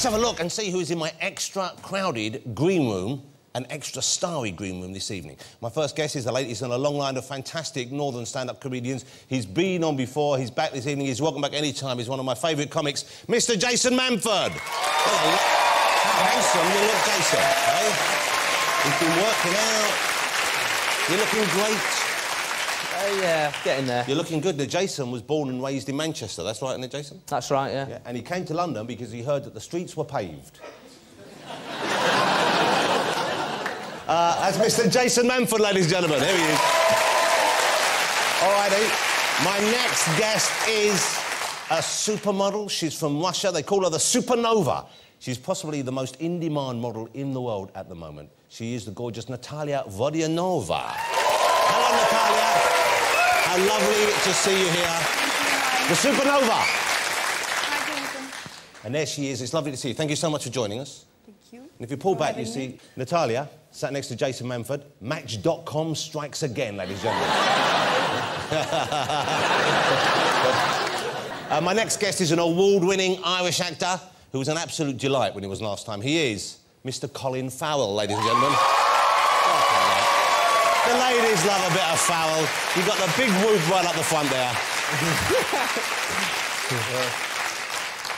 have a look and see who's in my extra crowded green room, an extra starry green room this evening. My first guest is the latest in a long line of fantastic northern stand-up comedians. He's been on before, he's back this evening, he's welcome back any time. He's one of my favourite comics, Mr. Jason Manford. Hello. How handsome you look, Jason, eh? You've been working out. You're looking great. Yeah, getting there. You're looking good. Now, Jason was born and raised in Manchester, that's right, isn't it, Jason? That's right, yeah. And he came to London because he heard that the streets were paved. That's Mr. Jason Manford, ladies and gentlemen. Here he is. All righty. My next guest is a supermodel. She's from Russia. They call her the Supernova. She's possibly the most in-demand model in the world at the moment. She is the gorgeous Natalia Vodianova. Hello, Natalia. How lovely to see you here. The Supernova. Hi, Jason. And there she is. It's lovely to see you. Thank you so much for joining us. Thank you. And if you pull back, you see Natalia sat next to Jason Manford. Match.com strikes again, ladies and gentlemen. My next guest is an award-winning Irish actor who was an absolute delight when he was last time. He is Mr. Colin Farrell, ladies and gentlemen. The ladies love a bit of Farrell. You've got the big whoop right up the front there.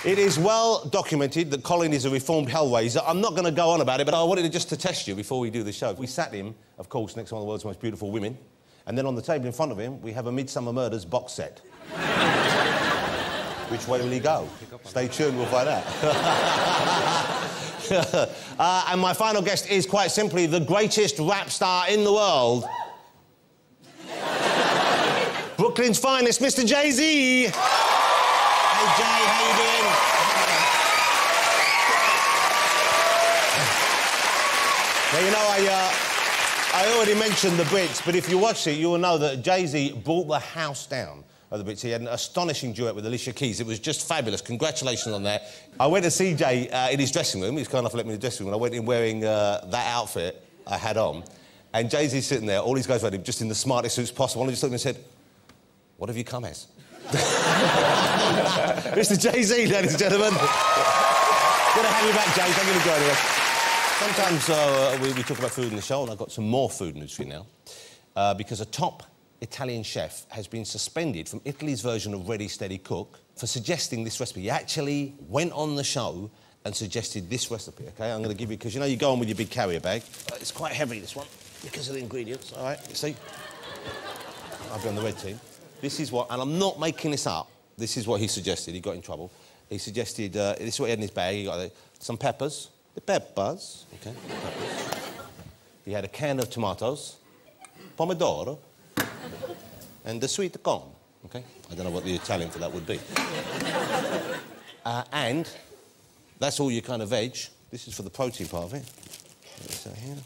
It is well documented that Colin is a reformed hellraiser. I'm not going to go on about it, but I wanted just to test you before we do the show. We sat him, of course, next to one of the world's most beautiful women, and then on the table in front of him, we have a Midsummer Murders box set. Which way will he go? Stay tuned, we'll find out. And my final guest is quite simply the greatest rap star in the world. Brooklyn's finest, Mr. Jay-Z. Hey, Jay, how you doing? Now, you know, I already mentioned the Brits, but if you watch it, you will know that Jay-Z brought the house down of the Brits. He had an astonishing duet with Alicia Keys. It was just fabulous. Congratulations on that. I went to see Jay in his dressing room. He's kind enough to let me in the dressing room, and I went in wearing that outfit I had on. And Jay-Z's sitting there, all these guys around him, just in the smartest suits possible, and he just looked at me and said, "What have you come as?" Mr. Jay-Z, ladies and gentlemen. Good to have you back, Jay. Thank you for joining us. Sometimes we talk about food in the show, and I've got some more food news for you now. Because a top Italian chef has been suspended from Italy's version of Ready, Steady, Cook for suggesting this recipe. He actually went on the show and suggested this recipe, OK? I'm going to give you... Because, you know, you go on with your big carrier bag. It's quite heavy, this one, because of the ingredients, all right? You see? I'll be on the red team. This is what... And I'm not making this up. This is what he suggested. He got in trouble. He suggested... this is what he had in his bag. He got some peppers. The peppers, OK? Peppers. He had a can of tomatoes, pomodoro, and the sweet corn, OK? I don't know what the Italian for that would be. And that's all your kind of veg. This is for the protein part of it. So here.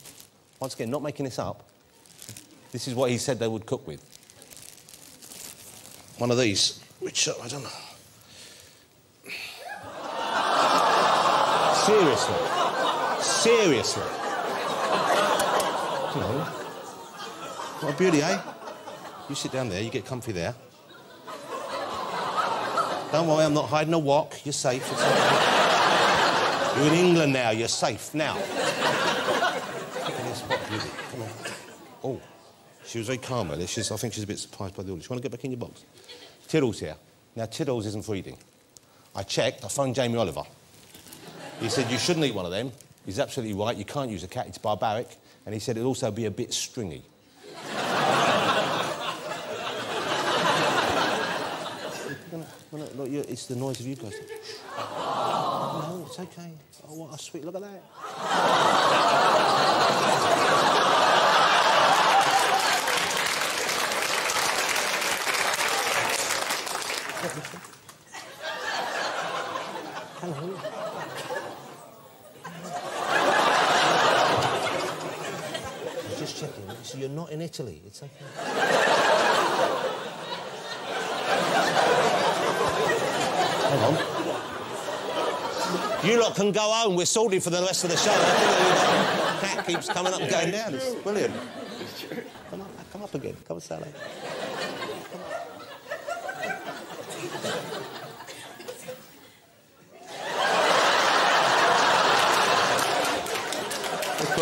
Once again, not making this up. This is what he said they would cook with. One of these, which, I don't know. Seriously. Seriously. Hello. What a beauty, eh? You sit down there, you get comfy there. Don't worry, I'm not hiding a wok. You're safe. It's okay. You're in England now. You're safe now. Come on. Oh, she was very calm earlier. I think she's a bit surprised by the audience. You want to get back in your box? Tiddles here. Now, Tiddles isn't for eating. I checked. I phoned Jamie Oliver. He said, you shouldn't eat one of them. He's absolutely right. You can't use a cat. It's barbaric. And he said it'd also be a bit stringy. Look, it's the noise of you guys. No, it's okay. Oh, what a sweet... Look at that. Hello. I'm just checking. So you're not in Italy. It's okay. Hang on. You lot can go home. We're sorted for the rest of the show. The cat keeps coming up and going down. It's brilliant. Come up again. Come and say hello.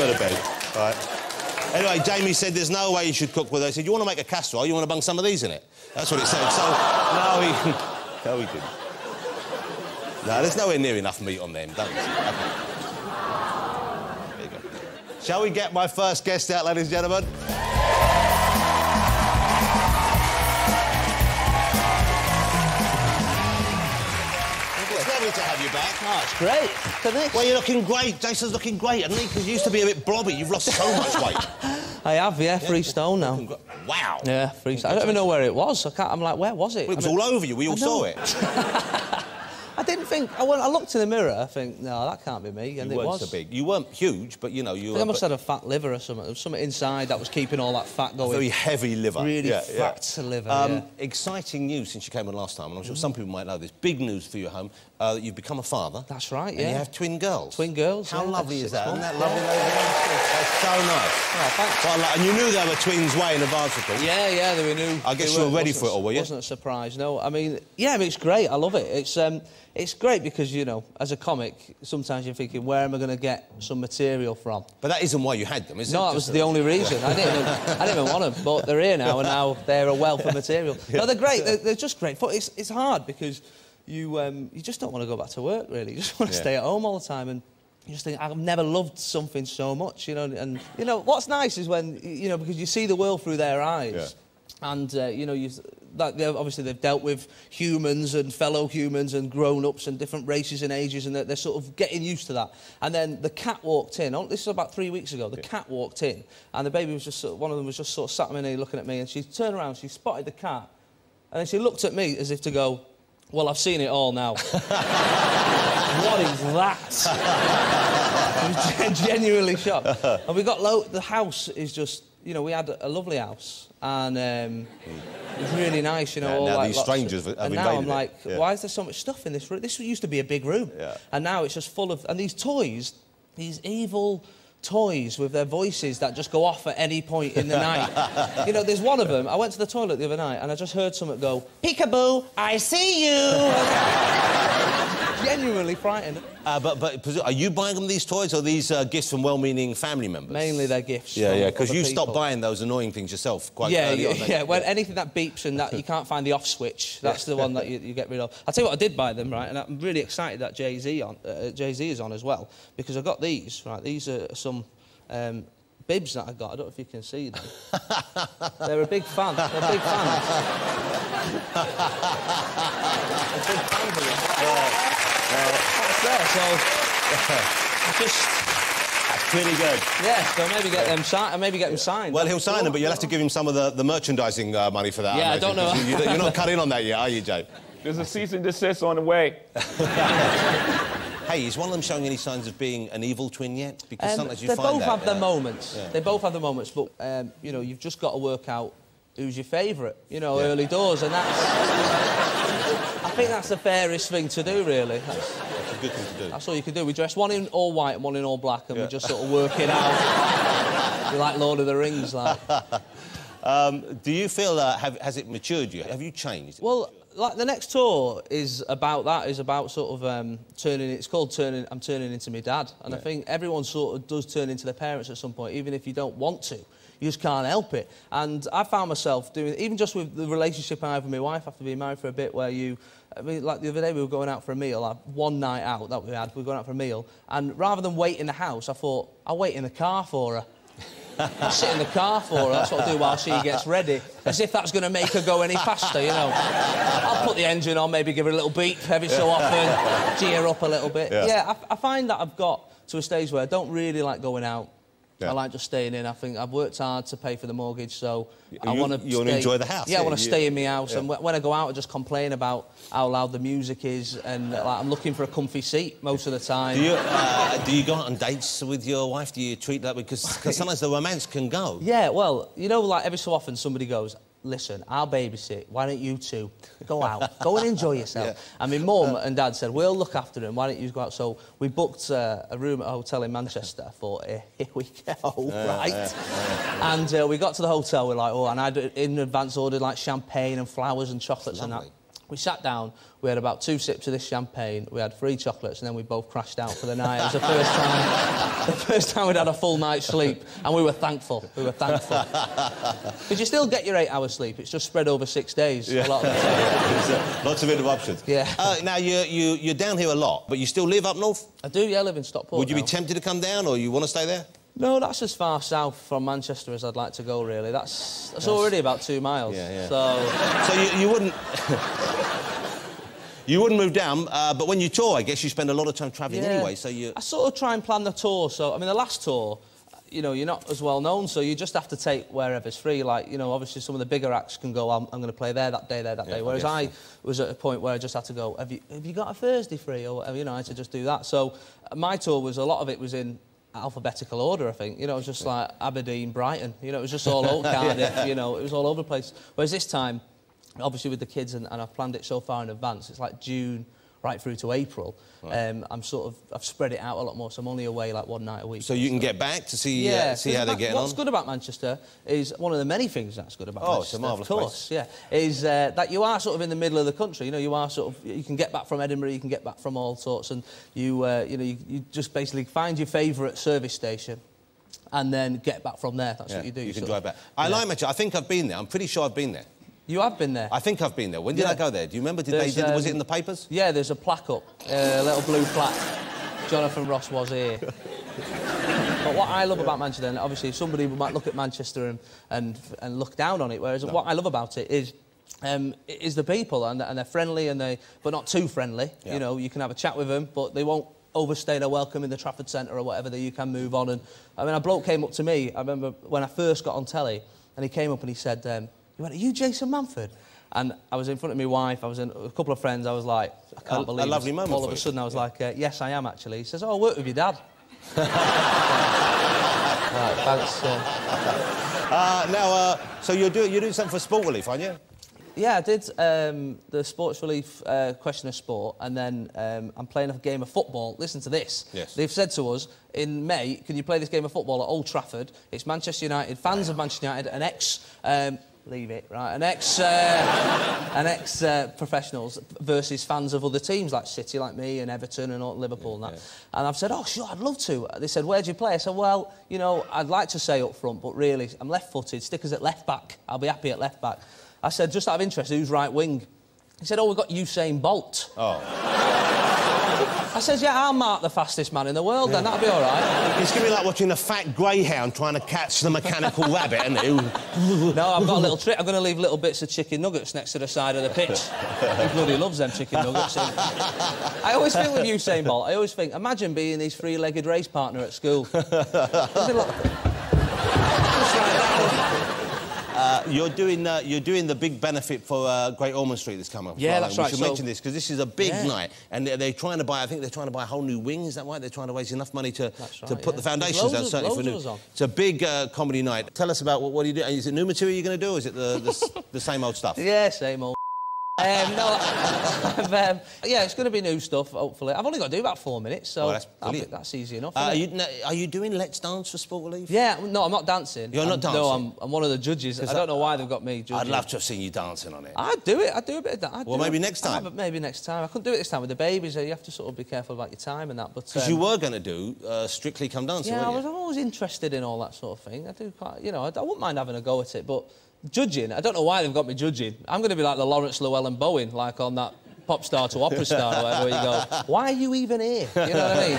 put her to bed. All right. Anyway, Jamie said there's no way you should cook with her. He said, you want to make a casserole, you want to bung some of these in it. That's what it said. So, no, he didn't. No, there's nowhere near enough meat on them, don't you? Okay. There you go. Shall we get my first guest out, ladies and gentlemen? It's lovely to have you back. Oh, it's great. Look at this. Well, you're looking great. Jason's looking great, isn't he? Because you used to be a bit blobby. You've lost so much weight. I have, yeah, 3 stone now. Wow. Yeah, 3 stone. I don't even know where it was. I'm like, where was it? Well, it was all over you. We all saw it. I didn't think... I looked in the mirror, I think, no, that can't be me, and you it was. So big. You weren't huge, but, you know, you were... I must have had a fat liver or something. There was something inside that was keeping all that fat going. A very heavy liver. Really fat liver, Exciting news since you came on last time, and I'm sure some people might know this. Big news for you at home. That you've become a father. That's right, yeah. And you have twin girls. Twin girls, How lovely is that? Isn't that Yeah. lovely, lady? That's so nice. Oh, thanks. Well, and you knew they were twins way in advance, of course. Yeah, they were new. I guess you were ready for it all, were you? It wasn't a surprise, no. I mean, yeah, it's great. I love it. It's great because, you know, as a comic, sometimes you're thinking, where am I going to get some material from? But that isn't why you had them, is it? No, that was the only reason. I didn't even want them, but they're here now, and now they're a wealth of material. No, they're great. They're just great. But it's hard because you just don't want to go back to work, really. You just want to stay at home all the time, and you just think, I've never loved something so much, you know. And, you know, what's nice is when, you know, because you see the world through their eyes, and, you know, obviously they've dealt with humans and fellow humans and grown-ups and different races and ages, and they're sort of getting used to that. And then the cat walked in. Oh, this was about 3 weeks ago. The cat walked in, and the baby was just one of them was just sort of sat on my knee looking at me, and she turned around, she spotted the cat, and then she looked at me as if to go, well, I've seen it all now. What is that? I was genuinely shocked. And we got the house is just, you know, we had a lovely house, and it was really nice, you know. All now like these strangers have and now I'm like, why is there so much stuff in this room? This used to be a big room, and now it's just full of... And these toys, these evil toys with their voices that just go off at any point in the night. You know, there's one of them. I went to the toilet the other night and I just heard something go, "Peekaboo, I see you." Genuinely frightened. But are you buying them these toys, or are these gifts from well-meaning family members? Mainly they're gifts. Yeah, because you stopped buying those annoying things yourself quite early on. Yeah. Well, anything that beeps and that you can't find the off switch, that's the one that you get rid of. I'll tell you what, I did buy them, right, and I'm really excited that Jay-Z is on as well, because I got these, right. These are some bibs that I got. I don't know if you can see them. They're a big fan. They're big fans. A big fan of them. That's there, so That's pretty good. Yeah, so maybe get them signed. Well, he'll sign them, but you'll have to give him some of the merchandising money for that. Yeah, I don't know. You're not cut in on that yet, are you, Jay? There's a cease and desist on the way. Hey, is one of them showing any signs of being an evil twin yet? Because sometimes you find that... They both have their moments. Yeah. They both have their moments, but, you know, you've just got to work out who's your favourite, you know, early doors, and that's... I think that's the fairest thing to do, really. That's a good thing to do. That's all you can do. We dress one in all white and one in all black, and we just sort of work it out. We're like Lord of the Rings, like. Do you feel, has it matured you? Have you changed? Well, like, the next tour is about that, is about sort of turning... It's called I'm turning into my dad. And I think everyone sort of does turn into their parents at some point, even if you don't want to. You just can't help it. And I found myself doing... Even just with the relationship I have with my wife after being married for a bit, where you... I mean, like the other day, we were going out for a meal, like one night out that we were going out for a meal, and rather than wait in the house, I thought, I'll wait in the car for her. I'll sit in the car for her, that's what I'll do while she gets ready. As if that's going to make her go any faster, you know. I'll put the engine on, maybe give her a little beep every so often, gee her up a little bit. Yeah, I find that I've got to a stage where I don't really like going out. I like just staying in. I think I've worked hard to pay for the mortgage, so I want to... You want to enjoy the house? Yeah, I want to stay in my house, and when I go out, I just complain about how loud the music is, and like, I'm looking for a comfy seat most of the time. Do you go out on dates with your wife? Do you treat that... Because sometimes the romance can go. Yeah, well, you know, like, every so often somebody goes, listen, I'll babysit, why don't you two go out, go and enjoy yourself. And my mum and dad said, we'll look after him, why don't you go out? So we booked a room at a hotel in Manchester. I thought, here we go, right? And we got to the hotel, we're like, oh, and I'd in advance ordered like champagne and flowers and chocolates and that. We sat down, we had about 2 sips of this champagne, we had 3 chocolates, and then we both crashed out for the night. It was the first time we'd had a full night's sleep, and we were thankful. We were thankful. Because you still get your 8 hours sleep, it's just spread over 6 days. A lot of the time. Lots of interruptions. Yeah. Now, you're down here a lot, but you still live up north? I do, yeah, I live in Stockport. Would you now. be tempted to come down, or you want to stay there? No, that's as far south from Manchester as I'd like to go, really. That's already about 2 miles. Yeah, yeah. So you wouldn't... You wouldn't move down, but when you tour, I guess you spend a lot of time travelling anyway, so you... I sort of try and plan the tour, so... I mean, the last tour, you know, you're not as well known, so you just have to take wherever's free. Like, you know, obviously some of the bigger acts can go, I'm going to play there that day, Whereas I was at a point where I just had to go, have you got a Thursday free? Or whatever, you know, I had to just do that. So my tour was, a lot of it was in alphabetical order, I think. You know, it was just like Aberdeen, Brighton. You know, it was just all over Cardiff, you know, it was all over the place. Whereas this time, obviously with the kids, and I've planned it so far in advance, it's like June right through to April. Right. I've spread it out a lot more, so I'm only away like 1 night a week. So you can get back to see how they're getting on? What's good about Manchester is, one of the many things that's good about Manchester, it's a marvellous of course, place. Yeah, is that you are sort of in the middle of the country. You know, you are sort of, you can get back from Edinburgh, you can get back from all sorts, and you just basically find your favourite service station and then get back from there. That's what you do. You can drive back. I like Manchester. I think I've been there. I'm pretty sure I've been there. You have been there? I think I've been there. When did I go there? Do you remember? Was it in the papers? Yeah, there's a plaque up, a little blue plaque. Jonathan Ross was here. But what I love about Manchester, and obviously somebody might look at Manchester and look down on it, whereas what I love about it is the people, and they're friendly, but not too friendly. Yeah. You know, you can have a chat with them, but they won't overstay their welcome in the Trafford Centre or whatever, that you can move on. And I mean, a bloke came up to me, I remember when I first got on telly, and he came up and he said, he went, "Are you Jason Manford?" And I was in front of my wife, I was in a couple of friends, I was like, I can't believe it. A lovely moment. All of a sudden I was like, yes, I am actually. He says, "Oh, I work with your dad." Right, thanks. So you're doing something for Sport Relief, aren't you? Yeah, I did the Sports Relief Question of Sport, and then I'm playing a game of football. Listen to this. Yes. They've said to us, in May, can you play this game of football at Old Trafford? It's Manchester United, fans of Manchester United, an ex-professionals versus fans of other teams like City, like me, and Everton and Liverpool and that. Yeah. And I've said, "Oh, sure, I'd love to." They said, "Where do you play?" I said, "Well, you know, I'd like to say up front, but really, I'm left-footed, stickers at left-back. I'll be happy at left-back." I said, just out of interest, who's right wing? He said, "Oh, we've got Usain Bolt." Oh. I said, "Yeah, I'll mark the fastest man in the world, then that'll be all right." It's going to be like watching a fat greyhound trying to catch the mechanical rabbit, isn't it? No, I've got a little trick. I'm going to leave little bits of chicken nuggets next to the side of the pitch. He bloody loves them chicken nuggets. I always think with Usain Bolt, I always think, imagine being his three-legged race partner at school. You're doing the big benefit for Great Ormond Street this coming up. Yeah, that's right. We should mention this because this is a big night, and they're trying to buy. I think they're trying to buy a whole new wing. Is that right? They're trying to raise enough money to put the foundations out. Certainly for new. It's a big comedy night. Tell us about what do you do? Is it new material you're going to do, or is it the same old stuff? Yeah, same old. Yeah, it's going to be new stuff, hopefully. I've only got to do about 4 minutes, so that's easy enough. Are you doing Let's Dance for Sport Relief? Yeah, no, I'm not dancing. You're not dancing? No, I'm one of the judges. I don't know why they've got me judging. I'd love to have seen you dancing on it. I'd do it. I'd do a bit of that. Well, maybe next time. Maybe next time. I couldn't do it this time with the babies. You have to sort of be careful about your time and that. Because you were going to do Strictly Come Dancing, weren't you? I'm always interested in all that sort of thing. I do quite, you know, I wouldn't mind having a go at it, but judging, I don't know why they've got me judging. I'm going to be like the Lawrence Llewellyn-Bowen, like on that pop star to opera star or whatever, where you go, "Why are you even here?" You know what I mean?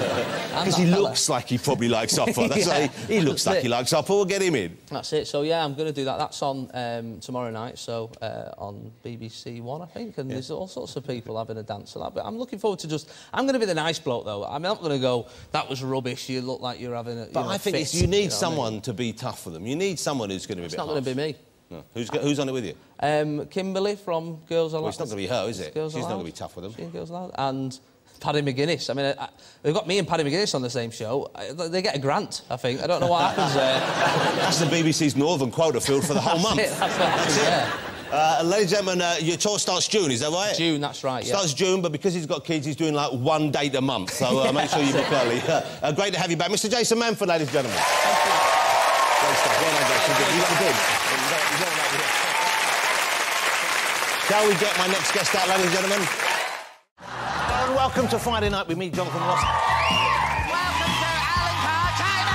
Because he looks like he probably likes opera. That's he looks like he likes opera. We'll get him in. That's it. So, yeah, I'm going to do that. That's on tomorrow night, so on BBC One, I think, and there's all sorts of people having a dance and that. But I'm looking forward to I'm going to be the nice bloke, though. I'm not going to go, "That was rubbish, you look like you're having a..." But I think you need someone to be tough for them. You need someone who's going to be a bit It's not going to be me. No. Who's on it with you? Kimberly from Girls Aloud. Well, it's not going to be her, is it? She's not going to be tough with them. She's Girls Aloud. And Paddy McGuinness. I mean, they've got me and Paddy McGuinness on the same show. They get a grant, I think. I don't know what happens there. That's the BBC's Northern quota filled for the whole month. That's what happens, yeah. Ladies and gentlemen, your tour starts June, is that right? June, that's right, yeah. Starts June, but because he's got kids, he's doing like 1 date a month, so make sure you book early. Great to have you back. Mr Jason Manford, ladies and gentlemen. Thank you. Great stuff. Well done, Jason. You look good. Shall we get my next guest out, ladies and gentlemen? And welcome to Friday Night with me, Jonathan Ross. Welcome to Alan Carr, China!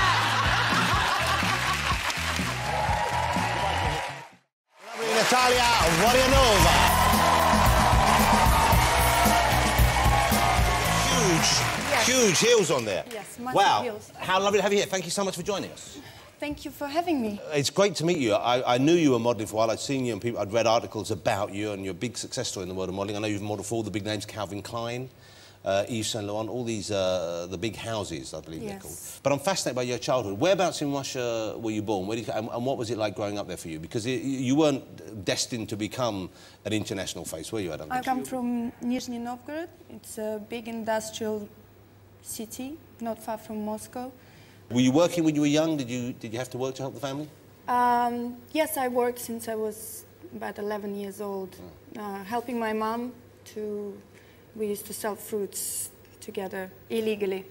Lovely Natalia Vodianova. Huge heels on there. Yes, massive wow. heels. How lovely to have you here. Thank you so much for joining us. Thank you for having me. It's great to meet you. I knew you were modelling for a while. I'd seen you and I'd read articles about you and your big success story in the world of modelling. I know you've modelled for all the big names, Calvin Klein, Yves Saint Laurent, all these, the big houses, I believe they're called. But I'm fascinated by your childhood. Whereabouts in Russia were you born? Where did you, and what was it like growing up there for you? Because you weren't destined to become an international face, were you? I come from Nizhny Novgorod. It's a big industrial city, not far from Moscow. Were you working when you were young? Did you have to work to help the family? Yes, I worked since I was about 11 years old, helping my mom to... We used to sell fruits together, illegally.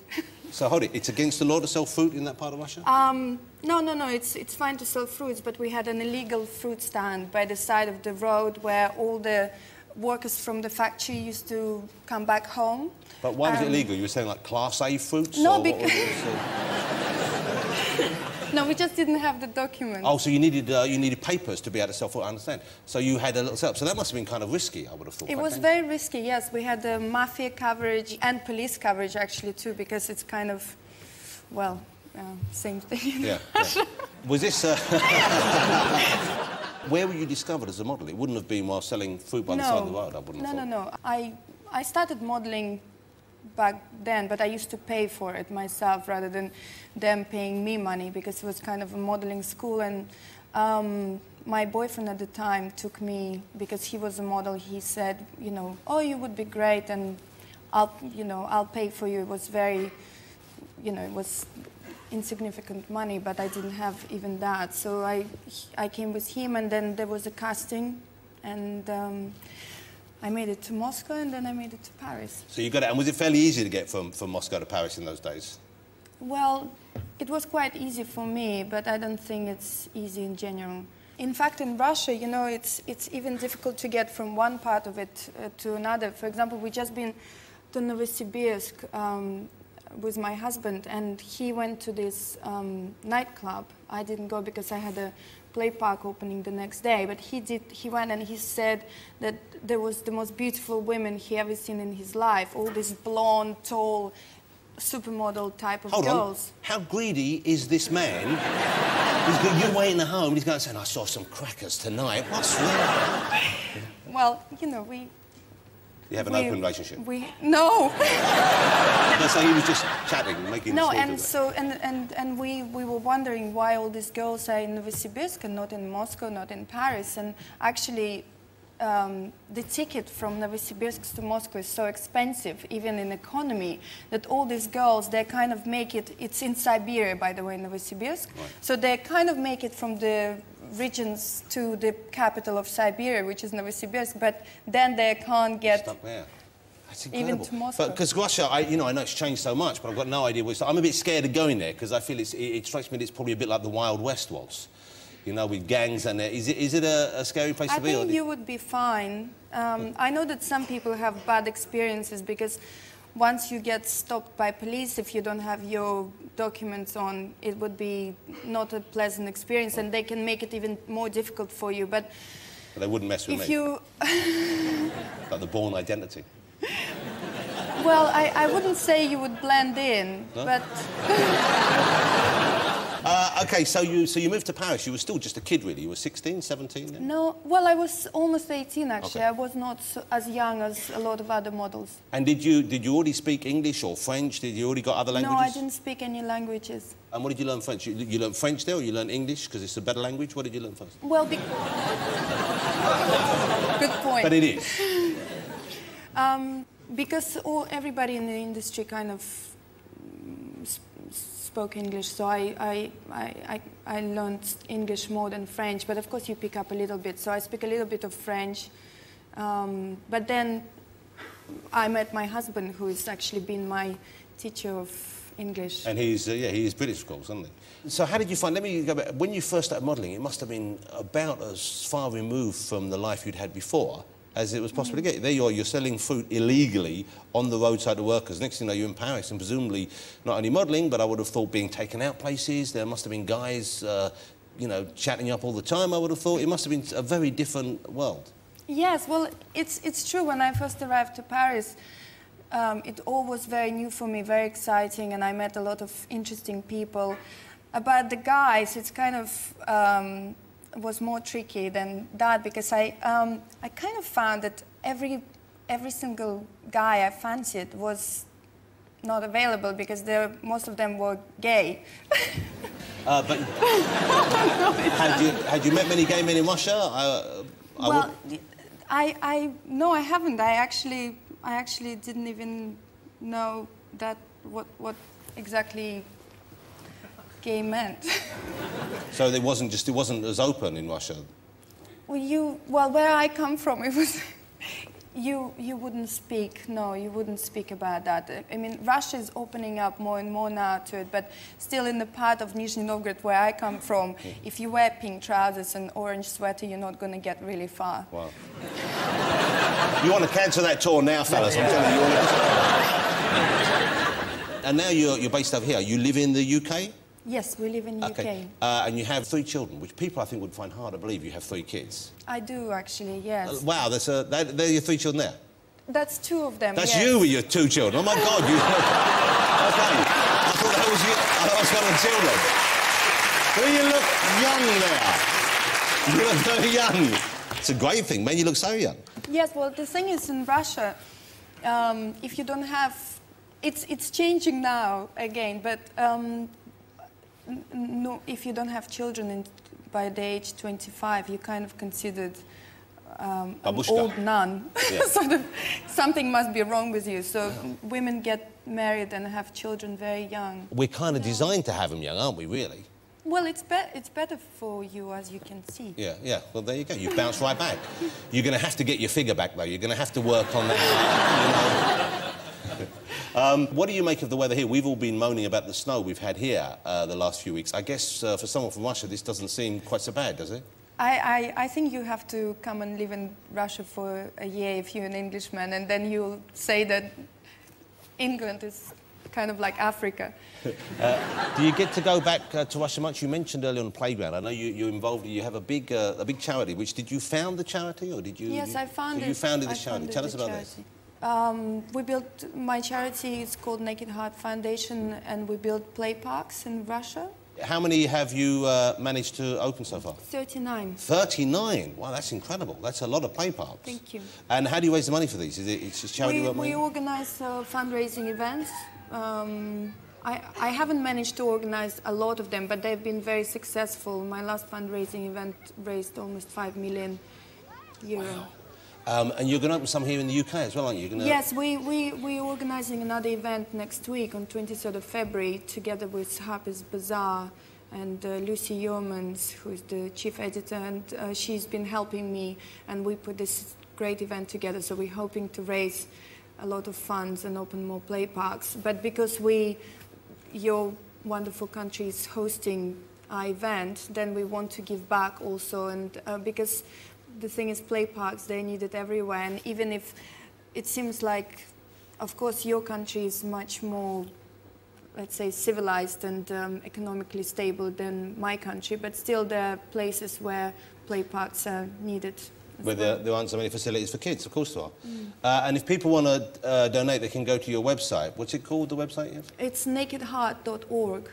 So, hold it, it's against the law to sell fruit in that part of Russia? No, it's fine to sell fruits, but we had an illegal fruit stand by the side of the road where all the workers from the factory used to come back home. But why was it illegal? You were saying, like, Class A fruits? No, or because... No, we just didn't have the document. Oh, so you needed papers to be able to sell fruit, I understand. So you had a little setup. So that must have been kind of risky, I would have thought. It was very risky, yes. We had mafia coverage and police coverage, actually, too, because it's kind of, well, same thing. Yeah. Was this... Where were you discovered as a model? It wouldn't have been while selling fruit by the side of the road, I wouldn't have thought. No. I started modelling back then, but I used to pay for it myself rather than them paying me money, because it was kind of a modelling school. And my boyfriend at the time took me, because he was a model, he said, you know, oh, you would be great, and I'll pay for you. It was very, it was insignificant money, but I didn't have even that. So I came with him, and then there was a casting, and I made it to Moscow, and then I made it to Paris. So you got it, and was it fairly easy to get from Moscow to Paris in those days? Well, it was quite easy for me, but I don't think it's easy in general. In fact, in Russia, it's even difficult to get from one part of it to another. For example, we just been to Novosibirsk with my husband, and he went to this nightclub. I didn't go because I had a play park opening the next day, but he went, and he said that there was the most beautiful women he ever seen in his life, all these blonde, tall, supermodel type of girls. Hold on. How greedy is this man? He's got you waiting at home, and he's going saying, I saw some crackers tonight. What's wrong? Well, we... You have an open relationship? No. No, so he was just chatting, making... No, and so, and we were wondering why all these girls are in Novosibirsk and not in Moscow, not in Paris. And actually, the ticket from Novosibirsk to Moscow is so expensive, even in economy, that all these girls, they kind of make it... It's in Siberia, by the way, Novosibirsk. Right. So they kind of make it from the regions to the capital of Siberia, which is Novosibirsk, but then they can't get... Stuck there. That's even to Moscow. Because Russia, I know it's changed so much, but I've got no idea where it's... I'm a bit scared of going there, because I feel it strikes me that it's probably a bit like the Wild West was. With gangs and... Is it a scary place to be? I think you would be fine. I know that some people have bad experiences, because once you get stopped by police, if you don't have your documents on, it would be not a pleasant experience, and they can make it even more difficult for you. But they wouldn't mess with me. If you... Like the Bourne Identity. Well, I wouldn't say you would blend in, no? But... OK, so you moved to Paris. You were still just a kid, really. You were 16, 17 then? No, well, I was almost 18, actually. Okay. I was not as young as a lot of other models. And did you already speak English or French? Did you already got other languages? No, I didn't speak any languages. And what did you learn French? You learned French there, or you learned English, because it's a better language? What did you learn first? Well, good point. But it is. Because everybody in the industry kind of spoke English, so I learned English more than French, but of course you pick up a little bit, so I speak a little bit of French. But then I met my husband, who has actually been my teacher of English. And he's British, of course, isn't he? So how did you find... Let me go back. When you first started modelling, it must have been about as far removed from the life you'd had before as it was possible to get. There you are, you're selling fruit illegally on the roadside to workers. Next thing you know, you're in Paris, and presumably not only modelling, but I would have thought being taken out places. There must have been guys, you know, chatting you up all the time, I would have thought. It must have been a very different world. Yes, well, it's true. When I first arrived to Paris, it all was very new for me, very exciting, and I met a lot of interesting people. About the guys, it's kind of was more tricky than that, because I kind of found that every single guy I fancied was not available, because most of them were gay. But had you met many gay men in Russia? No, I haven't. I actually didn't even know that what exactly gay meant. So it wasn't as open in Russia. Well, where I come from, it was you wouldn't speak. No, you wouldn't speak about that. I mean, Russia is opening up more and more now to it, but still in the part of Nizhny Novgorod where I come from, if you wear pink trousers and orange sweater, you're not going to get really far. Wow. You want to cancel that tour now, fellas? I'm telling you. And now you're based over here. You live in the UK? Yes, we live in the UK. And you have 3 children, which people I think would find hard to believe you have 3 kids. I do, actually, yes. Wow, they're your 3 children there? That's 2 of them, That's yes. you with your 2 children? Oh, my God, you... OK. I thought that was you. That was one of the children. Well, you look young there. You look very young. It's a great thing, man. You look so young. Yes, well, the thing is, in Russia, if you don't have... It's changing now, again, but... No, if you don't have children by the age 25, you're kind of considered an old nun. Yeah. Sort of, something must be wrong with you. So women get married and have children very young. We're kind of designed to have them young, aren't we, really? Well, it's better for you, as you can see. Yeah, yeah. Well, there you go. You bounce right back. You're going to have to get your figure back, though. You're going to have to work on that. What do you make of the weather here? We've all been moaning about the snow we've had here the last few weeks. I guess for someone from Russia, this doesn't seem quite so bad, does it? I think you have to come and live in Russia for a year if you're an Englishman, and then you'll say that England is kind of like Africa. Do you get to go back to Russia much? You mentioned earlier on the playground. I know you're involved. You have a big charity. Did you found the charity, or did you? Yes, I founded. So you founded this charity. Tell us about this. My charity is called Naked Heart Foundation, and we build play parks in Russia. How many have you managed to open so far? 39. 39? Wow, that's incredible. That's a lot of play parks. Thank you. And how do you raise the money for these? It's just charity work? We organise fundraising events. I haven't managed to organise a lot of them, but they've been very successful. My last fundraising event raised almost €5 million. Wow. And you're going to open some here in the UK as well, aren't you? Yes, we're organising another event next week on 23rd of February, together with Harper's Bazaar and Lucy Yeomans, who is the chief editor, and she's been helping me, and we put this great event together, so we're hoping to raise a lot of funds and open more play parks. But because your wonderful country is hosting our event, then we want to give back also, and because the thing is, play parks, they're needed everywhere, and even if it seems like, of course, your country is much more, let's say, civilized and economically stable than my country, but still there are places where play parks are needed. Where there aren't so many facilities for kids, of course there are. And if people want to donate, they can go to your website. What's it called, the website? Yes? It's nakedheart.org.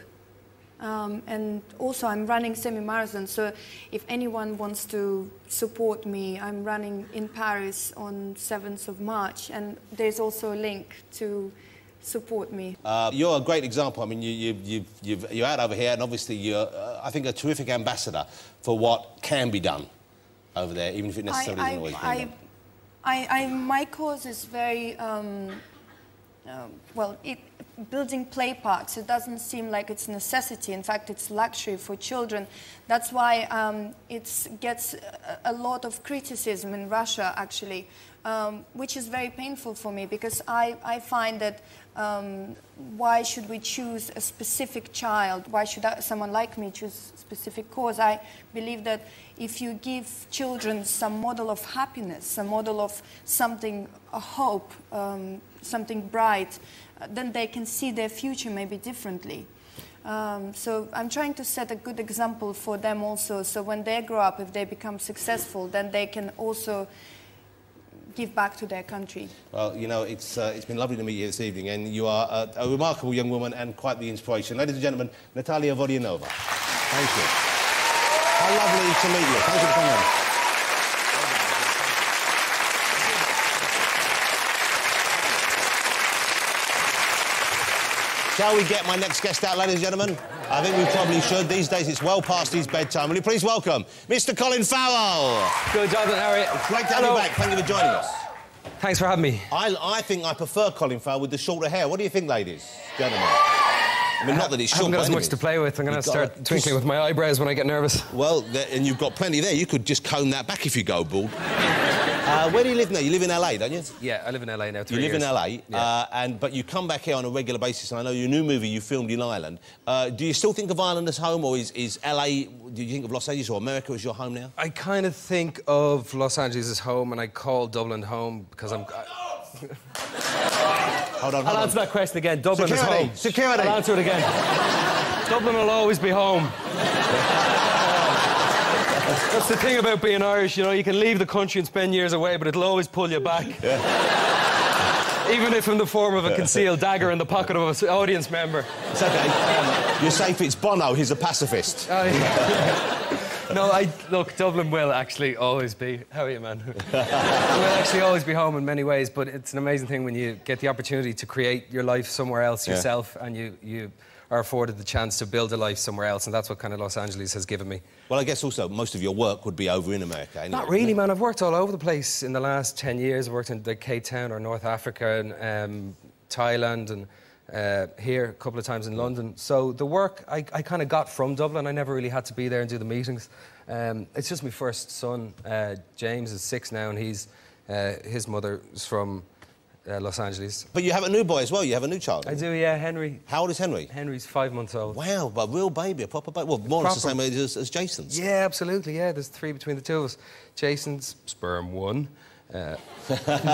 And also I'm running semi-marathon, so if anyone wants to support me, I'm running in Paris on 7th of March, and there's also a link to support me. You're a great example. I mean, you're out over here, and obviously you're, I think, a terrific ambassador for what can be done over there, even if it necessarily isn't always being done. My cause is very, well, building play parks. It doesn't seem like it's a necessity. In fact, it's luxury for children. That's why it gets a lot of criticism in Russia, actually, which is very painful for me, because I find that why should we choose a specific child? Why should someone like me choose a specific cause? I believe that if you give children some model of happiness, some model of something, a hope, something bright, then they can see their future maybe differently. So I'm trying to set a good example for them also, so when they grow up, if they become successful, then they can also give back to their country. Well, you know, it's been lovely to meet you this evening, and you are a remarkable young woman and quite the inspiration. Ladies and gentlemen, Natalia Vodianova. Thank you. How lovely to meet you. Thank you for coming. Shall we get my next guest out, ladies and gentlemen? I think we probably should. These days it's well past his bedtime. Will you please welcome Mr. Colin Farrell? Good, Jonathan. How are you? Great to have you back. Thank you for joining us. Thanks for having me. I think I prefer Colin Farrell with the shorter hair. What do you think, ladies, gentlemen? I mean, not that it's short. I haven't got as much to play with. I'm going to start twinkling with my eyebrows when I get nervous. Well, and you've got plenty there. You could just comb that back if you go bald. Where do you live now? You live in LA, don't you? Yeah, I live in LA now. 3 years. You live in LA, yeah. But you come back here on a regular basis, and I know your new movie you filmed in Ireland. Do you still think of Ireland as home, or is LA, do you think of Los Angeles or America as your home now? I kind of think of Los Angeles as home, and I call Dublin home because I'm... Hold on. I'll answer that question again. Dublin is home. Security. I'll answer it again. Dublin will always be home. That's the thing about being Irish, you know, you can leave the country and spend years away, but it'll always pull you back. Yeah. Even if in the form of a concealed dagger in the pocket of an audience member. It's okay. You're safe, it's Bono, he's a pacifist. No, look, Dublin will actually always be... How are you, man? It will actually always be home in many ways, but it's an amazing thing when you get the opportunity to create your life somewhere else yourself, and you are afforded the chance to build a life somewhere else, and that's what kind of Los Angeles has given me. Well, I guess also most of your work would be over in America, anyway. Not really, man. I've worked all over the place in the last 10 years. I've worked in Cape Town or North Africa and Thailand, and here a couple of times in London. So the work I kind of got from Dublin. I never really had to be there and do the meetings. It's just my first son. James is 6 now, and his mother is from Los Angeles. But you have a new boy as well. You have a new child. I do, yeah, Henry. How old is Henry? Henry's 5 months old. Wow, but a real baby, a proper baby. Well, more or less the same age as Jason's. Yeah, absolutely, yeah. There's 3 between the two of us. Jason's sperm 1.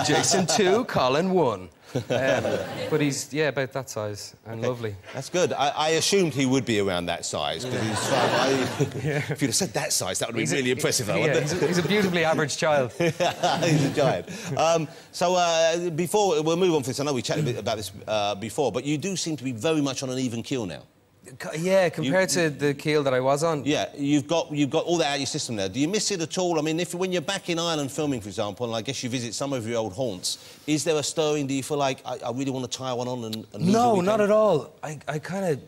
Jason 2, Colin 1. But he's, yeah, about that size and lovely. That's good. I assumed he would be around that size, because if you'd have said that size, that would have been really impressive. He's a beautifully average child. He's a giant. Before, we'll move on from this. I know we chatted a bit about this before, but you do seem to be very much on an even keel now. Yeah, compared to the keel that I was on. Yeah, you've got all that out of your system now. Do you miss it at all? I mean, when you're back in Ireland filming, for example, and I guess you visit some of your old haunts, is there a stirring? Do you feel like, I really want to tie one on and No, not at all. I kind of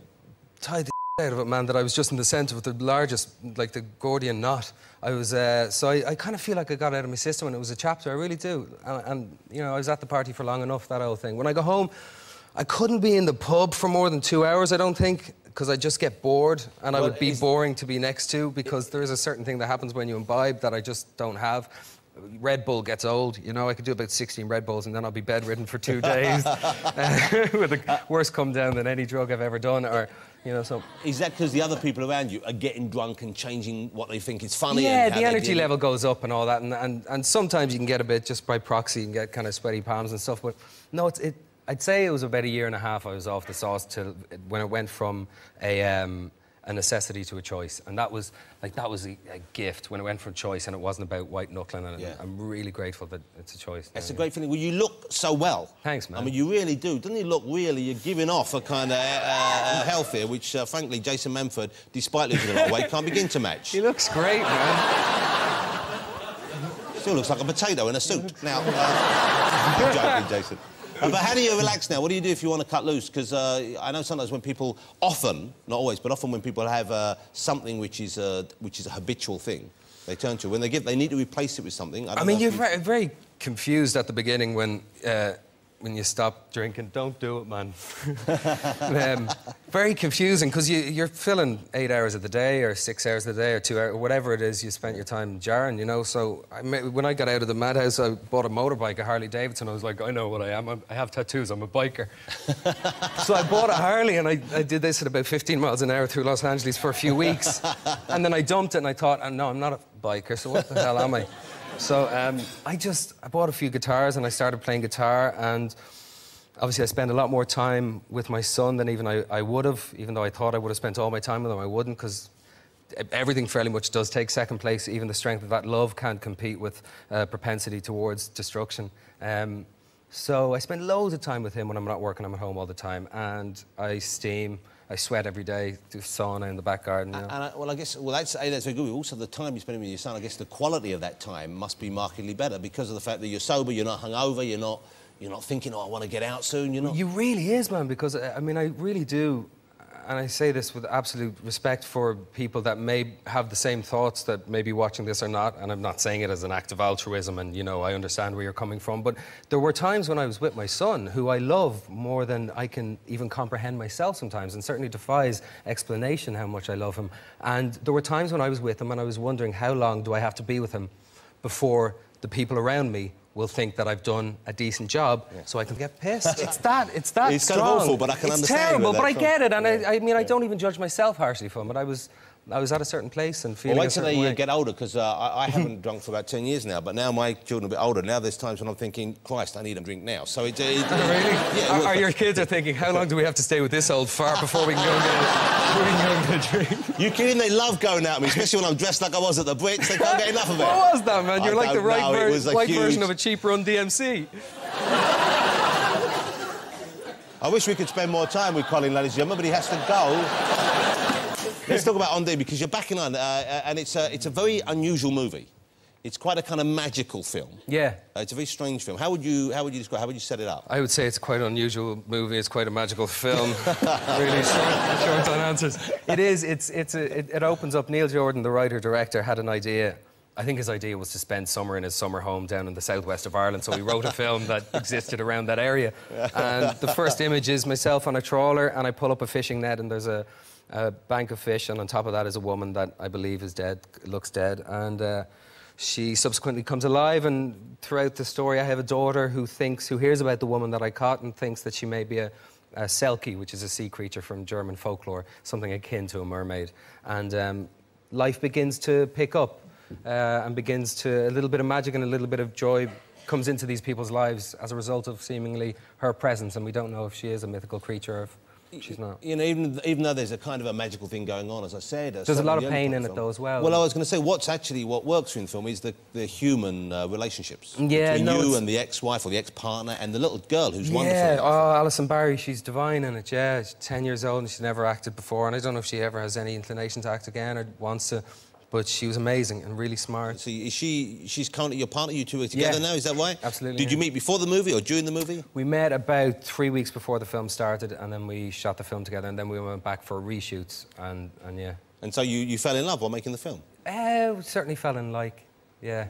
tied the out of it, man, that I was just in the centre with the largest, like the Gordian knot. I was, so I kind of feel like I got out of my system, and it was a chapter, I really do. And you know, I was at the party for long enough, that whole thing. When I go home, I couldn't be in the pub for more than 2 hours, I don't think, because I just get bored, and I would be boring to be next to, because there is a certain thing that happens when you imbibe that I just don't have. Red Bull gets old, you know, I could do about 16 Red Bulls and then I'll be bedridden for 2 days with the worst come down than any drug I've ever done, or, you know, so... Is that because the other people around you are getting drunk and changing what they think is funny? Yeah, the energy level goes up and all that, and sometimes you can get a bit, just by proxy, you can get kind of sweaty palms and stuff, but no, I'd say it was about 1.5 years I was off the sauce till when it went from a necessity to a choice, and that was a gift when it went from choice and it wasn't about white knuckling, and I'm really grateful that it's a choice. It's a great feeling. Well, you look so well. Thanks, man. I mean, you really do. Doesn't he look really? You're giving off a kind of health here, which, frankly, Jason Manford, despite losing a lot of weight, can't begin to match. He looks great, man. Still looks like a potato in a suit. Now, I'm joking, Jason. But how do you relax now? What do you do if you want to cut loose? Because I know sometimes when people, often, not always, but often when people have something which is a habitual thing, they turn to. When they need to replace it with something. I mean, you're very confused at the beginning when when you stop drinking. Don't do it, man. Very confusing, because you're filling 8 hours of the day, or 6 hours of the day, or 2 hours, or whatever it is you spent your time jarring, you know. So when I got out of the madhouse, I bought a motorbike, a Harley Davidson. I was like, I know what I am. I have tattoos. I'm a biker. So I bought a Harley, and I did this at about 15 miles an hour through Los Angeles for a few weeks. And then I dumped it, and I thought, no, I'm not a biker, so what the hell am I? So I bought a few guitars, and I started playing guitar, and obviously I spend a lot more time with my son than even I would have, even though I thought I would have spent all my time with him. I wouldn't, because everything fairly much does take second place. Even the strength of that love can't compete with propensity towards destruction. So I spend loads of time with him when I'm not working. I'm at home all the time, and I steam. I sweat every day, do sauna in the back garden. You know? Well, I guess that's very good. Also, the time you spend with your son, I guess the quality of that time must be markedly better because of the fact that you're sober, you're not hungover, you're not thinking, oh, I want to get out soon. You're not. You really is, man. Because I mean, I really do. And I say this with absolute respect for people that may have the same thoughts that may be watching this or not, and I'm not saying it as an act of altruism, and, you know, I understand where you're coming from, but there were times when I was with my son, who I love more than I can even comprehend myself sometimes, and certainly defies explanation how much I love him. And there were times when I was with him and I was wondering, how long do I have to be with him before the people around me will think that I've done a decent job, so I can get pissed. It's that It's strong. kind of awful, but I can understand. It's terrible, but I get it, and I mean, I don't even judge myself harshly for it, but I was at a certain place and feeling wait till they get older, because I haven't drunk for about 10 years now, but now my children are a bit older. Now there's times when I'm thinking, Christ, I need a drink now. So Really? Yeah, are your kids are thinking, how long do we have to stay with this old fart before we can go and get a drink? You kidding? They love going out with me, especially when I'm dressed like I was at the Brits. They can't get enough of it. What was that, man? You're like the right huge version of a cheap run DMC. I wish we could spend more time with Colin, ladies and gentlemen, but he has to go. Let's talk about On D, because you're back in on, and it's a very unusual movie. It's quite a kind of magical film. Yeah. It's a very strange film. How would you describe? How would you set it up? I would say it's quite an unusual movie. It's quite a magical film. Really short on answers. It is. It opens up. Neil Jordan, the writer-director, had an idea. I think his idea was to spend summer in his summer home down in the southwest of Ireland, so he wrote a film that existed around that area. And the first image is myself on a trawler, and I pull up a fishing net, and there's a bank of fish, and on top of that is a woman that I believe is dead, looks dead, and she subsequently comes alive. And throughout the story, I have a daughter who hears about the woman that I caught and thinks that she may be a selkie, which is a sea creature from German folklore, something akin to a mermaid. And life begins to pick up, and a little bit of magic and a little bit of joy comes into these people's lives as a result of seemingly her presence, and we don't know if she is a mythical creature or if she's not. You know, even though there's a kind of a magical thing going on, as I said... There's a lot of pain in it, though, as well. Well, I was going to say, what works in film is the human relationships. Yeah, between you and the ex-wife or the ex-partner and the little girl who's wonderful. Yeah, oh, Alison Barry, she's divine in it, yeah. She's 10 years old and she's never acted before, and I don't know if she ever has any inclination to act again or wants to, but she was amazing and really smart. So she's currently your partner, you two are together now, is that right? Absolutely. Did you meet before the movie or during the movie? We met about 3 weeks before the film started, and then we shot the film together, and then we went back for reshoots, and yeah. And so you fell in love while making the film? We certainly fell in like, yeah.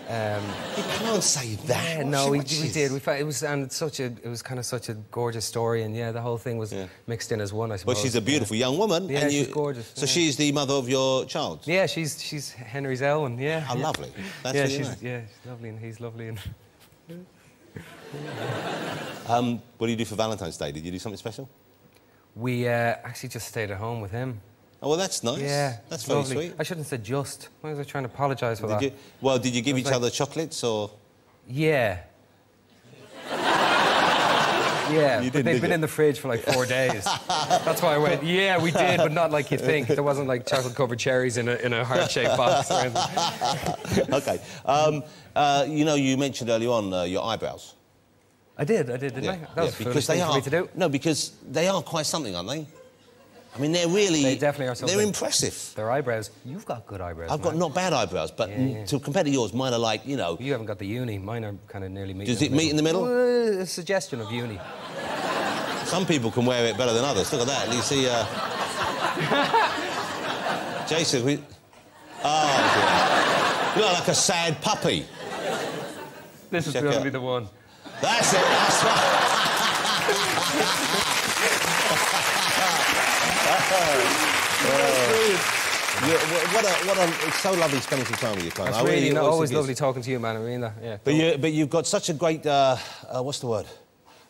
You can't say that. Yeah, no, we did. It was kind of such a gorgeous story, and yeah, the whole thing was mixed in as one, I suppose. Well, she's a beautiful young woman. Yeah, and she's gorgeous. So she's the mother of your child? Yeah, she's Henry's Elwyn, yeah. How lovely. That's yeah, really she's nice. yeah, she's lovely, and he's lovely, and. What do you do for Valentine's Day? Did you do something special? We actually just stayed at home with him. Oh, well, that's nice. Yeah, that's very lovely. sweet. I shouldn't have said just. Why was I trying to apologise for that? Did you give each other chocolates, or...? Yeah. Yeah, you but they've been in the fridge for like 4 days. That's why I went, yeah, we did, but not like you think. There wasn't like chocolate-covered cherries in a heart-shaped box. OK. You know, you mentioned earlier on your eyebrows. I did, didn't I? That was because they are, for me to do. No, because they are quite something, aren't they? I mean, they're really... They definitely are something. They're impressive. Their eyebrows. You've got good eyebrows, I've got not bad eyebrows, but compared to yours, mine are like, you know... You haven't got the uni. Mine are kind of nearly meet Does it meet in the middle? A suggestion of uni. Some people can wear it better than others. Look at that. You see... Jason, Oh, dear. You look like a sad puppy. This is going to be the one. That's it, that's right. It's so lovely spending some time with you, Colin. That's really always lovely talking to you, man. I mean that, yeah. But you've got such a great, what's the word?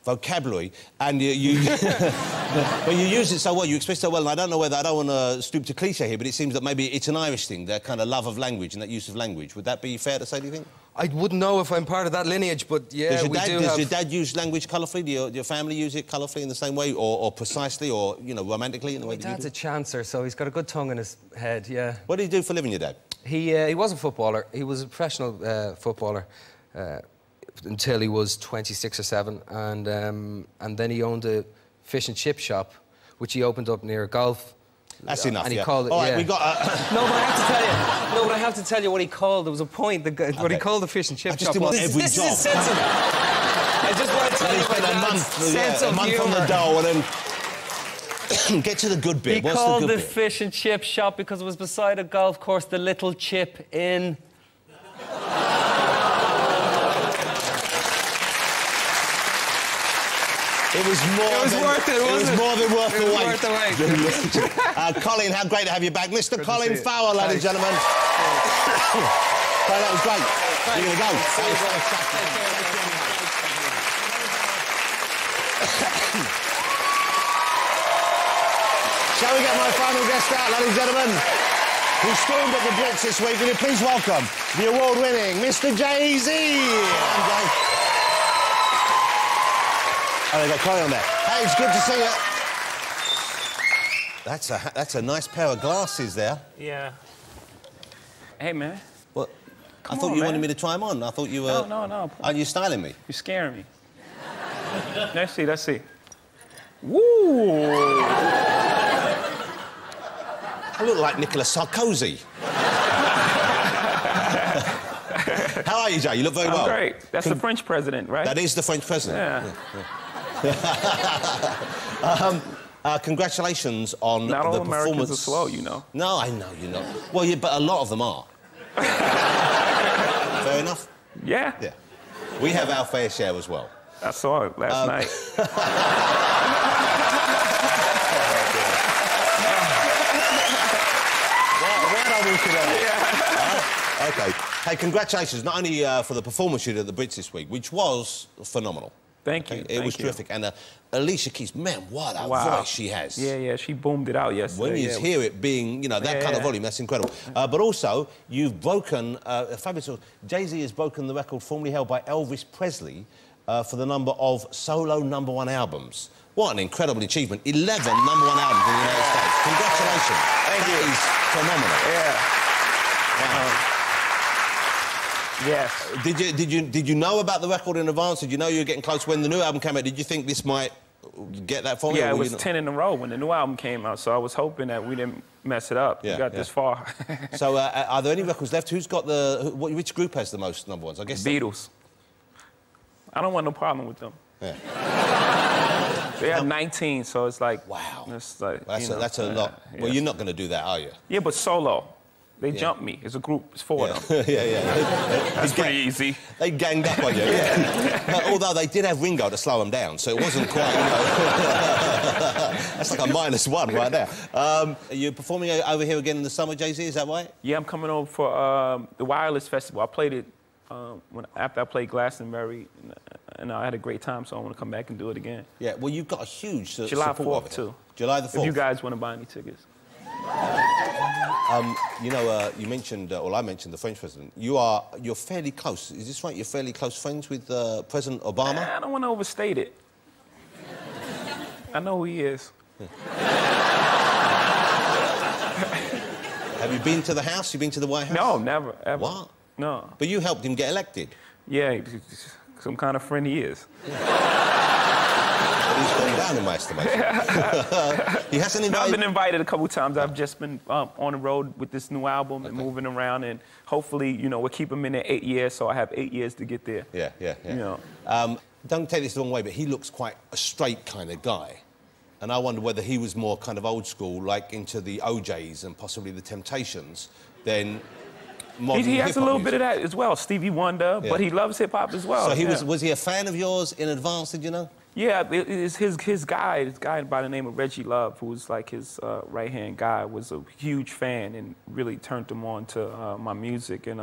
Vocabulary, and you but you use it so well, you express it so well, and I don't want to stoop to cliche here, but it seems that maybe it's an Irish thing, that kind of love of language and that use of language. Would that be fair to say, do you think? I wouldn't know if I'm part of that lineage, but yeah, does your dad use language colourfully? Do your family use it colourfully in the same way, or precisely, or, you know, romantically in the way that you do? My dad's a chancer, so he's got a good tongue in his head, yeah. What did he do for a living, your dad? He was a footballer. He was a professional footballer until he was 26 or 7, and then he owned a fish and chip shop, which he opened up near golf. That's enough, and he called it, all right, we got... No, but I have to tell you... No, but I have to tell you what he called. There was a point, what he called the fish and chip shop. I just every job. I just want to tell you about a month on the dole, and then... Get to the good bit. He called the fish and chip shop because it was beside a golf course, the Little Chip Inn. It was more than worth it, wasn't it? It was more than worth the wait. Worth the wait. Colin, how great to have you back. Mr. Colin Farrell, ladies and gentlemen. That was great. You're going to go. Shall we get my final guest out, ladies and gentlemen? Who stormed at the Brits this week. Will you please welcome the award-winning Mr. Jay-Z. Oh, they got Colin on there. Hey, it's good to see you. That's a nice pair of glasses there. Yeah. Hey, man. What? I thought you wanted me to try them on. I thought you were... No. Are you styling me? You're scaring me. Let's see. Woo! I look like Nicolas Sarkozy. How are you, Jay? You look very well. Great. That's the French president, right? That is the French president. Yeah. Congratulations on Not all the performance. Americans are slow, you know. No, I know you're not. Well, yeah, but a lot of them are. Fair enough? Yeah. Yeah. We have our fair share as well. I saw it last night. OK. Hey, congratulations, not only for the performance you did at the Brits this week, which was phenomenal. Thank you. It was terrific. And Alicia Keys, man, what a voice she has. Yeah, she boomed it out yesterday. When you hear it being, you know, that kind of volume, that's incredible. But also, you've broken, fabulous... Jay-Z has broken the record formerly held by Elvis Presley for the number of solo #1 albums. What an incredible achievement. 11 #1 albums in the United States. Congratulations. Thank you. That is phenomenal. Yeah. Yes. Did you know about the record in advance? Did you know you were getting close when the new album came out? Did you think this might get that far? Yeah, it was 10 in a row when the new album came out, so I was hoping that we didn't mess it up. We got this far. So, are there any records left? Who's got which group has the most #1s? I guess Beatles. I don't want no problem with them. Yeah. They have 19, so it's like... Wow. It's like, that's a lot. Yeah. Well, you're not going to do that, are you? Yeah, but solo. They jumped me. It's a group. It's 4 of them. Yeah. That's pretty easy. They ganged up on you. Yeah. Although they did have Ringo to slow them down, so it wasn't quite, you know... That's like a -1 right there. Are you performing over here again in the summer, Jay-Z? Is that right? Yeah, I'm coming over for the Wireless Festival. I played it after I played Glastonbury, and I had a great time, so I want to come back and do it again. Yeah, well, you've got a huge July 4th, too. July the 4th. If you guys want to buy any tickets. You know, you mentioned, well, I mentioned the French president. You're fairly close. Is this right? You're fairly close friends with President Obama? I don't want to overstate it. I know who he is. Have you been to the House? You been to the White House? No, never, ever. What? No. But you helped him get elected. Yeah, some kind of friend he is. He's gone down in my estimation. He hasn't invited... I've been invited a couple times. I've just been on the road with this new album and moving around, and hopefully, you know, we'll keep him in there 8 years, so I have 8 years to get there. Yeah. You know. Don't take this the wrong way, but he looks quite a straight kind of guy. And I wonder whether he was more kind of old school, like into the OJs and possibly the Temptations, than... modern He has hip-hop a little music. bit of that as well, Stevie Wonder, but he loves hip-hop as well. So was he a fan of yours in advance, did you know? Yeah, it's his guy by the name of Reggie Love, who was like his right-hand guy, was a huge fan and really turned him on to my music. And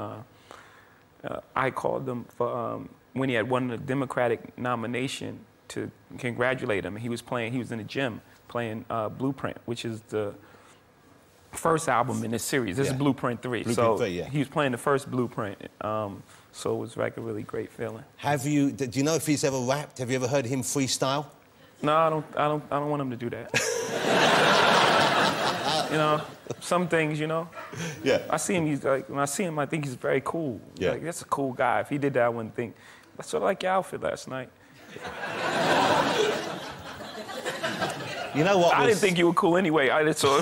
I called him for when he had won the Democratic nomination to congratulate him. He was in the gym playing Blueprint, which is the first album in this series. This is Blueprint 3. Blueprint 3, yeah. He was playing the first Blueprint. So it was like a really great feeling. Do you know if he's ever rapped? Have you ever heard him freestyle? No, I don't want him to do that. You know, some things, you know. Yeah. I see him, when I see him, I think he's very cool. Yeah. Like, that's a cool guy. If he did that, I wouldn't think, I sort of like your outfit last night. You know what? I didn't think you were cool anyway. I just saw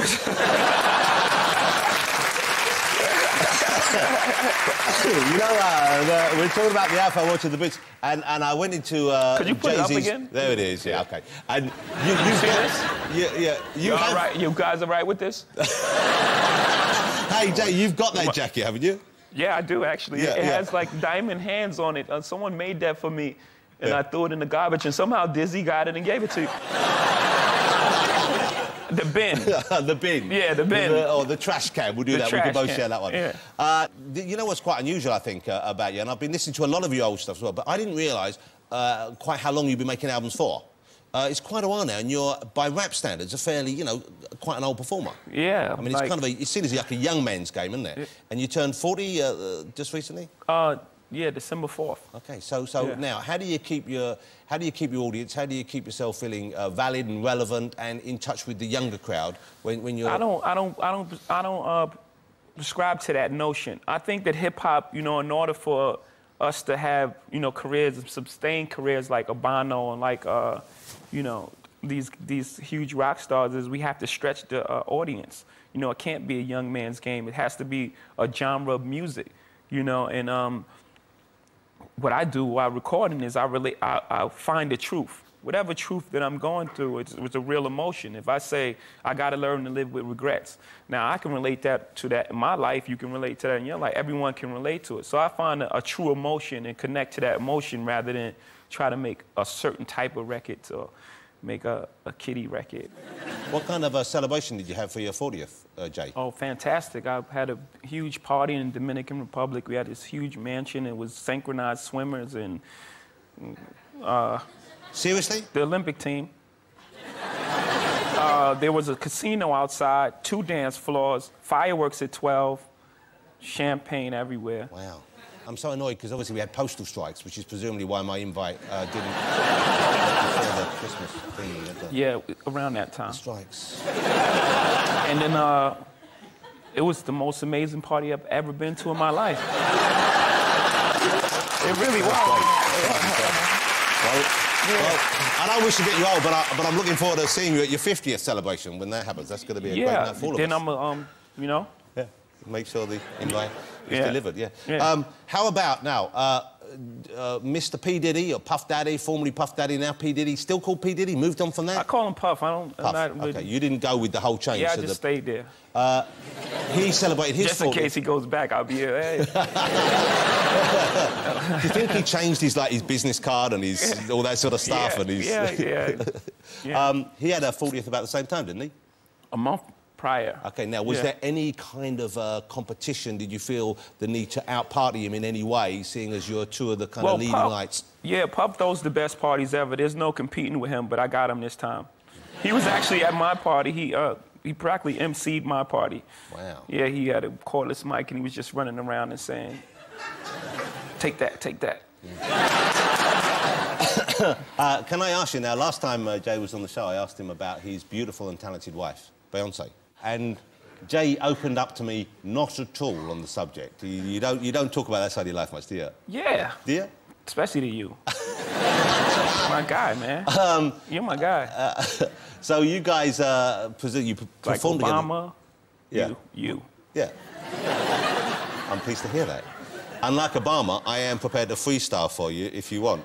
You know, we're talking about the outfit I watched at the beach, and I went into Could you put it up Jay-Z's. again? There it is, yeah, okay. And you see this? Yeah. You all right? You guys all right with this? Hey, Jay, you've got that jacket, haven't you? Yeah, I do, actually. Yeah, it has, like, diamond hands on it. Someone made that for me, and I threw it in the garbage, and somehow Dizzy got it and gave it to you. The bin. The bin. Yeah, the bin. Or the trash can. We'll do that. We can both share that one. Yeah. You know what's quite unusual, I think, about you, and I've been listening to a lot of your old stuff as well, but I didn't realise quite how long you've been making albums for. It's quite a while now, and you're, by rap standards, a fairly, you know, quite an old performer. Yeah. I mean, it's kind of it's seen as like a young man's game, isn't it? Yeah. And you turned 40 just recently? Yeah, December 4th. Okay, so now, how do you keep your audience? How do you keep yourself feeling valid and relevant and in touch with the younger crowd when you're? I don't prescribe to that notion. I think that hip hop, you know, in order for us to have, you know, careers, sustained careers like Abano and like, you know, these huge rock stars, is we have to stretch the audience. You know, it can't be a young man's game. It has to be a genre of music, you know, and what I do while recording is I find the truth. Whatever truth that I'm going through, it's a real emotion. If I say, I gotta learn to live with regrets. Now, I can relate to that in my life, you can relate to that in your life, everyone can relate to it. So I find a true emotion and connect to that emotion rather than try to make a certain type of record or make a kiddie record. What kind of a celebration did you have for your 40th, Jay? Oh, fantastic. I had a huge party in the Dominican Republic. We had this huge mansion. It was synchronized swimmers and... Seriously? The Olympic team. There was a casino outside, 2 dance floors, fireworks at 12, champagne everywhere. Wow. I'm so annoyed because obviously we had postal strikes, which is presumably why my invite didn't before the Christmas thing. Yeah, around that time. The strikes. And then it was the most amazing party I've ever been to in my life. It really was. Well, I don't wish to get you old, but I'm looking forward to seeing you at your 50th celebration when that happens. That's going to be a great night for all of us. Then I'm, you know. Yeah, make sure the invite is delivered, yeah. Yeah. How about now, Mr. P. Diddy, or Puff Daddy, formerly Puff Daddy, now P. Diddy, still called P. Diddy, moved on from that? I call him Puff. I'm not really... Okay, you didn't go with the whole change. Yeah, I just stayed there. He celebrated his 40th. Just in case he goes back, I'll be here. Hey. Do you think he changed his business card and his all that sort of stuff? Yeah, and his... yeah. He had a 40th about the same time, didn't he? A month prior. Okay, now, was there any kind of competition? Did you feel the need to out-party him in any way, seeing as you're two of the kind of leading lights? Yeah, Puff throws the best parties ever. There's no competing with him, but I got him this time. He was actually at my party. He practically emceed my party. Wow. Yeah, he had a cordless mic, and he was just running around and saying, take that, take that. Can I ask you now, last time Jay was on the show, I asked him about his beautiful and talented wife, Beyonce. And Jay opened up to me not at all on the subject. You don't talk about that side of your life much, do you? Yeah. Do you? Especially to you. My guy, man. You're my guy. So you guys, you performed like Obama, together? Yeah. You. Yeah. I'm pleased to hear that. Unlike Obama, I am prepared to freestyle for you if you want.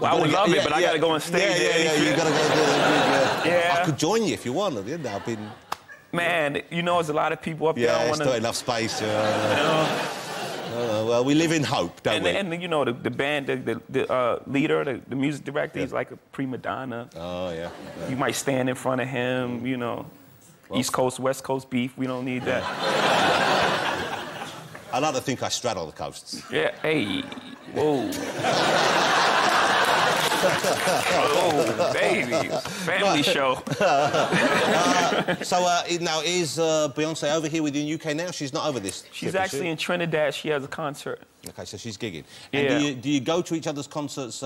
Well, I would love it, but I got to go on stage. Yeah, you got to go do it. Yeah. I could join you if you want. I've been... Man, you know, there's a lot of people up there. Yeah, it's not enough space. Well, we live in hope, don't we? And you know, the band, the leader, the music director, he's like a prima donna. Oh, yeah. You might stand in front of him, you know. Well, East Coast, West Coast beef, we don't need that. I like to think I straddle the coasts. Yeah, hey, whoa. Oh, baby, family show. So now, is Beyonce over here with you in UK now? She's not over this She's trip, actually in Trinidad. She has a concert. OK, so she's gigging. Yeah. And do you go to each other's concerts?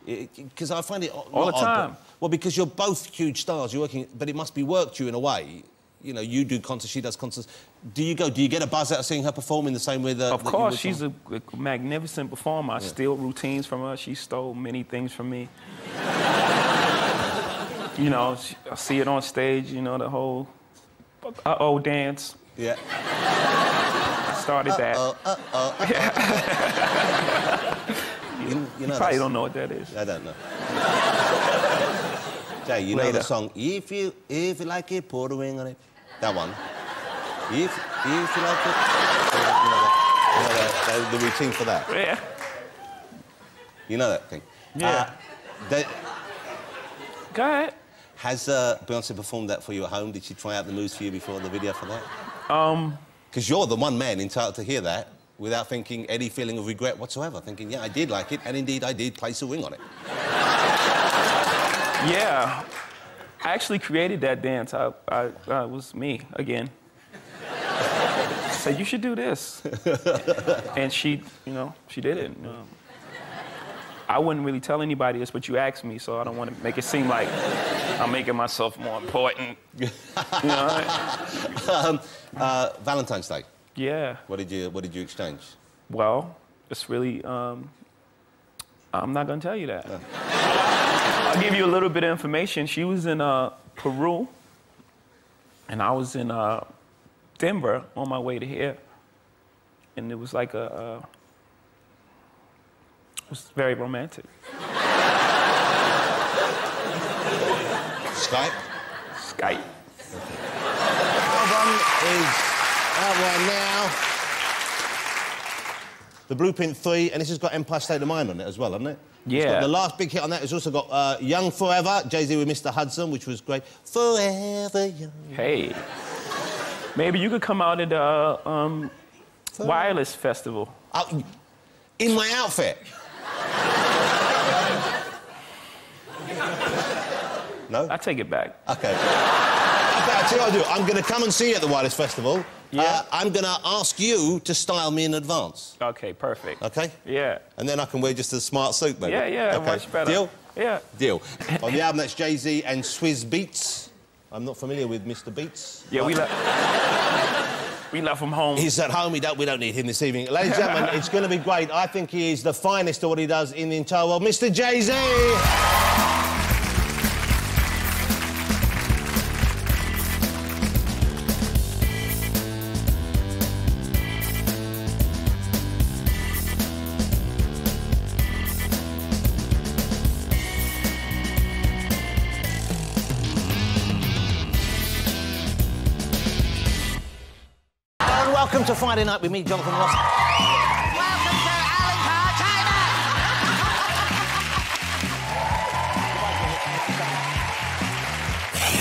Because I find it all the time. Well, because you're both huge stars, you're working, but it must be work to you in a way. You know, you do concerts, she does concerts. Do you go? Do you get a buzz out of seeing her perform in the same way that? Of course, she's a magnificent performer. I steal routines from her. She stole many things from me. You know, I see it on stage. You know, the whole uh-oh dance. Yeah. I started that. You know, probably don't know what that is. I don't know. Jay, you know the song, if you like it, put a ring on it. That one. If you like it, you know the routine for that. Yeah. You know that thing. Yeah. Go ahead. Has Beyonce performed that for you at home? Did she try out the moves for you before the video for that? Because you're the one man entitled to hear that without thinking any feeling of regret whatsoever. Thinking, yeah, I did like it, and indeed I did place a ring on it. Yeah. I actually created that dance. It was me, again. Said, you should do this. And she, you know, she did it. I wouldn't really tell anybody this, but you asked me, so I don't want to make it seem like I'm making myself more important. You know? Valentine's Day. Yeah. What did you exchange? Well, it's really, I'm not gonna tell you that. I'll give you a little bit of information. She was in Peru, and I was in Denver on my way to here, and it was like it was very romantic. Skype? Skype. Album is out right now. The Blueprint 3, and this has got Empire State of Mind on it as well, hasn't it? Yeah. It's got the last big hit on that. It's also got Young Forever, Jay-Z with Mr. Hudson, which was great. Forever Young. Hey. Maybe you could come out at the Wireless Festival. In my outfit? No? I take it back. OK. I'll tell you what I'll do. I'm going to come and see you at the Wireless Festival. Yeah. I'm going to ask you to style me in advance. OK, perfect. OK? Yeah. And then I can wear just a smart suit, maybe? Yeah, okay. much better. Deal? Yeah. Deal. On the album, that's Jay-Z and Swizz Beatz. I'm not familiar with Mr. Beatz. Yeah, we left him home. He's at home. We don't need him this evening. Ladies and gentlemen, it's going to be great. I think he is the finest of what he does in the entire world. Mr. Jay-Z! Welcome to Friday Night with me, Jonathan Ross. Welcome to Alan Carr, China!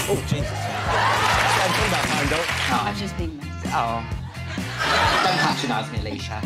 Oh, Jesus. I'm talking about time, don't. Oh, I've just been... Oh. Don't patronise me, Alicia.